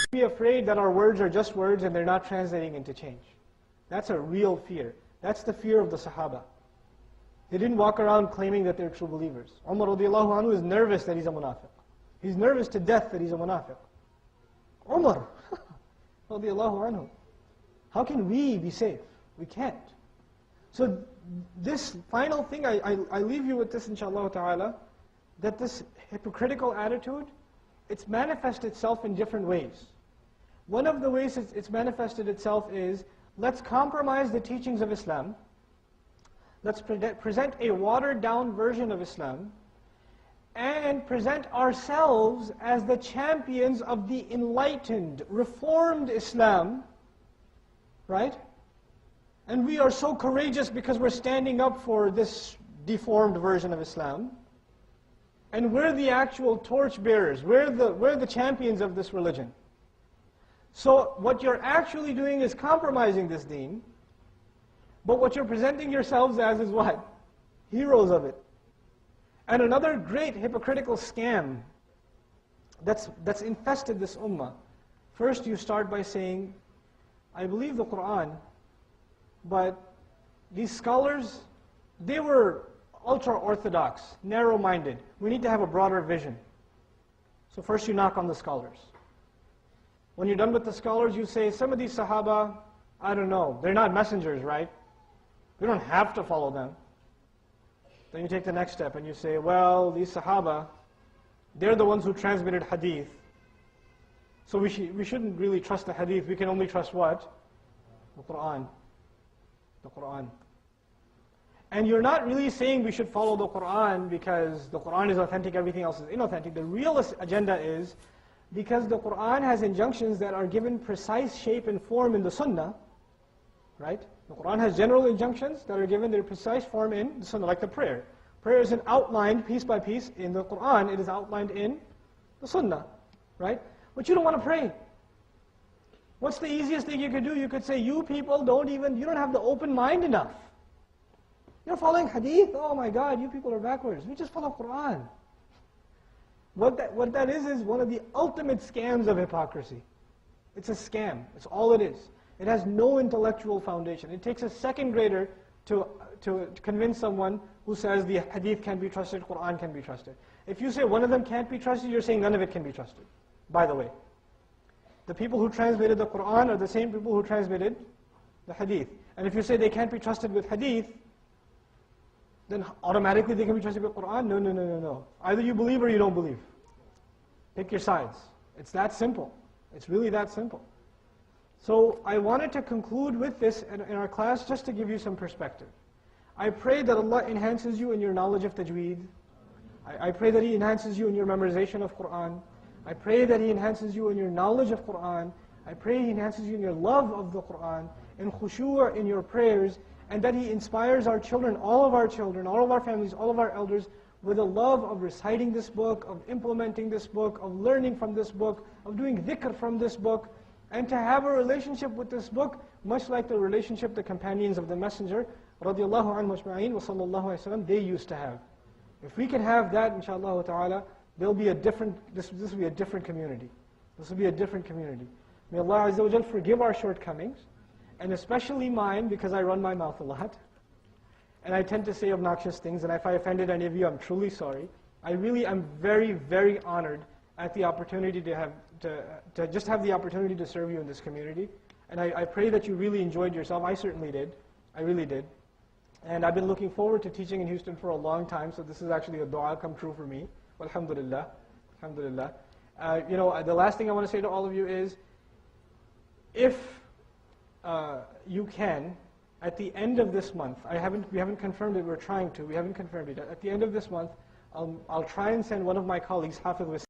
should be afraid that our words are just words and they're not translating into change. That's a real fear. That's the fear of the Sahaba. They didn't walk around claiming that they're true believers. Umar radiallahu anhu is nervous that he's a munafiq. He's nervous to death that he's a munafiq. Umar radiallahu anhu. How can we be safe? We can't. So this final thing, I leave you with this inshallah ta'ala, that this hypocritical attitude, it's manifested itself in different ways. One of the ways it's manifested itself is, let's compromise the teachings of Islam. Let's present a watered down version of Islam and present ourselves as the champions of the enlightened, reformed Islam, right? And we are so courageous because we're standing up for this deformed version of Islam. And we're the actual torch bearers. We're the champions of this religion. So what you're actually doing is compromising this deen. But what you're presenting yourselves as is what? Heroes of it. And another great hypocritical scam that's infested this ummah. First you start by saying, I believe the Qur'an, but these scholars, they were ultra-orthodox, narrow-minded. We need to have a broader vision. So first you knock on the scholars. When you're done with the scholars, you say, some of these Sahaba, I don't know, they're not messengers, right? We don't have to follow them. Then you take the next step and you say, well, these Sahaba, they're the ones who transmitted hadith. So we shouldn't really trust the hadith. We can only trust what? The Qur'an. The Qur'an. And you're not really saying we should follow the Qur'an because the Qur'an is authentic, everything else is inauthentic. The real agenda is because the Qur'an has injunctions that are given precise shape and form in the Sunnah, right? The Qur'an has general injunctions that are given their precise form in the Sunnah, like the prayer. Prayer isn't outlined piece by piece in the Qur'an, it is outlined in the Sunnah, right? But you don't want to pray. What's the easiest thing you could do? You could say, you people you don't have the open mind enough. You're following hadith? Oh my God, you people are backwards. We just follow Qur'an. What that is one of the ultimate scams of hypocrisy. It's a scam. It's all it is. It has no intellectual foundation. It takes a second grader to convince someone who says the hadith can be trusted, Qur'an can be trusted. If you say one of them can't be trusted, you're saying none of it can be trusted. By the way, the people who transmitted the Qur'an are the same people who transmitted the hadith. And if you say they can't be trusted with hadith, then automatically they can be trusted with Qur'an? No. Either you believe or you don't believe. Pick your sides. It's that simple. It's really that simple. So I wanted to conclude with this in our class just to give you some perspective. I pray that Allah enhances you in your knowledge of tajweed. I pray that He enhances you in your memorization of Qur'an. I pray that He enhances you in your knowledge of Qur'an. I pray He enhances you in your love of the Qur'an, in khushu' in your prayers, and that He inspires our children, all of our families, all of our elders, with a love of reciting this book, of implementing this book, of learning from this book, of doing dhikr from this book, and to have a relationship with this book, much like the relationship the companions of the Messenger, radiallahu anhu ajma'in wa sallallahu alayhi wa sallam, they used to have. If we can have that, inshaAllah ta'ala, this will be a different community. This will be a different community. May Allah Azza wa Jal forgive our shortcomings, and especially mine, because I run my mouth a lot. And I tend to say obnoxious things, and if I offended any of you, I'm truly sorry. I really am very, very honored at the opportunity to just have the opportunity to serve you in this community. And I pray that you really enjoyed yourself. I certainly did. I really did. And I've been looking forward to teaching in Houston for a long time, so this is actually a dua come true for me. Alhamdulillah. Alhamdulillah. The last thing I want to say to all of you is, if you can, at the end of this month, we haven't confirmed it, we're trying to, we haven't confirmed it. At the end of this month, I'll try and send one of my colleagues, Hafiz